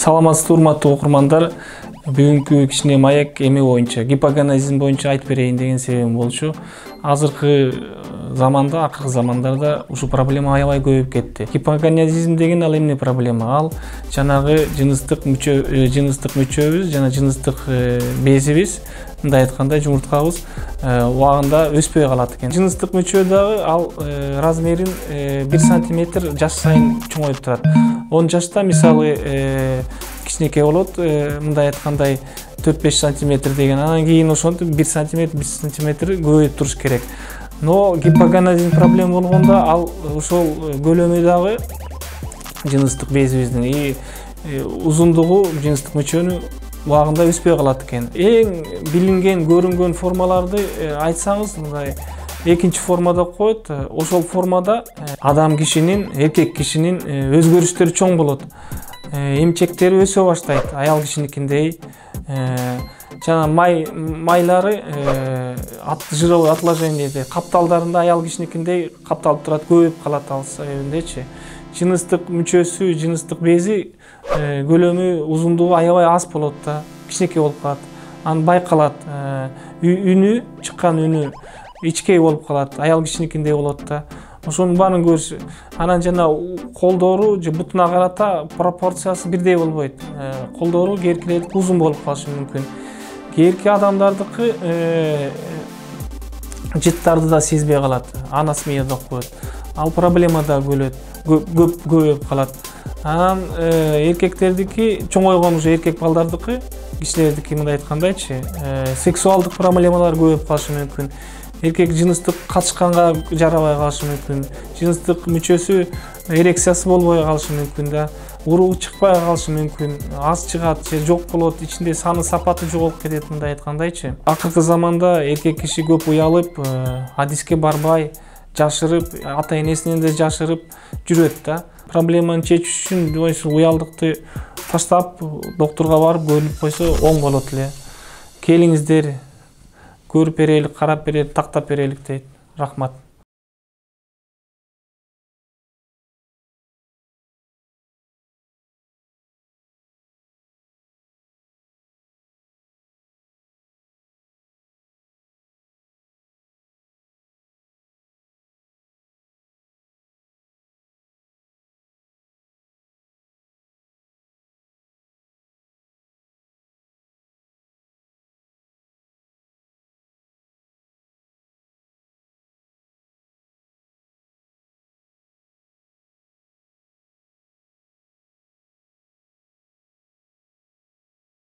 Саламатсызбы, урматтуу окурмандар. Бүгүнкү кичине маек эме боюнча, гипоганазизм боюнча айтып берейин деген себебим болчу. Акыркы замандарда ушу проблема аябай көбөйүп кетти. Гипоганазизм деген ал эмне проблема? Ал жанагы жыныстык мүчөбүз жана жыныстык безибиз, мындай айтканда жумурткабыз убагында өспөй калат экен. Жыныстык мүчө дагы ал размерин 1 сантиметр жаш сайын чоңоюп турат. 10 жашта мисалы кичинекей болот, мындай айткандай 4-5 сантиметр деген, анан кийин ошентип 1 сантиметр көбөйүп туруш керек. Но гипоганазизм проблема болгондо ал ошол көлөмү дагы жыныстык безибиздин и узундугу жыныстык мүчөнүн убагында өспөй калат экен. Эң билинген, көрүнгөн формаларды айтсаңыз, мындай экинчи формада коет. Ошол формада эркек кишинин өзгөрүштөрү чоң болот. Эмчектери өсө баштайт, аял кишиникиндей. Жана майлары отложениеде, капталдарында аял кишиникиндей капталып турат, көбөйүп калат ал себебиндечи. Жыныстык мүчөсү, жыныстык бези көлөмү, узундугу аябай аз болот да, кичинекей болуп калат. Анан байкалат, чыккан үнү ичкей болуп калат, аял кишиникиндей болот да. Ошонун баарын көрүш. Анан жана колдору же бутуна карата пропорциясы бирдей болбойт. Колдору кээкилердики узун болуп калышы мүмкүн. Кээки адамдардыкы жыттарды да сезбей калат, анасмия деп коет. Ал проблема да көбөйүп калат. Анан эркектердики чоңойгон уже эркек балдардыкы, кишилердики мындай айткандайчы, сексуалдык проблемалар көбөйүп калышы мүмкүн. Эркек жыныстык качканга жарабай калышы мүмкүн. Жыныстык мүчөсү эрекциясы болбой калышы мүмкүн да. Уруу чыкпай калышы мүмкүн. Аз чыгат же жок болот, ичинде саны сапаты жоголуп кетет, мындай айткандайчы. Акыркы заманда эркек киши көп уялып, адиске барбай, жашырып, ата-энесинен да жашырып жүрөт да. Проблеманы чечиш үчүн ошол уялдыкты таштап, доктурга барып көрүнүп койсо оң болот эле. Келиңиздер, көрүп берелик, карап берелик, тактап берелик дейт. Рахмат.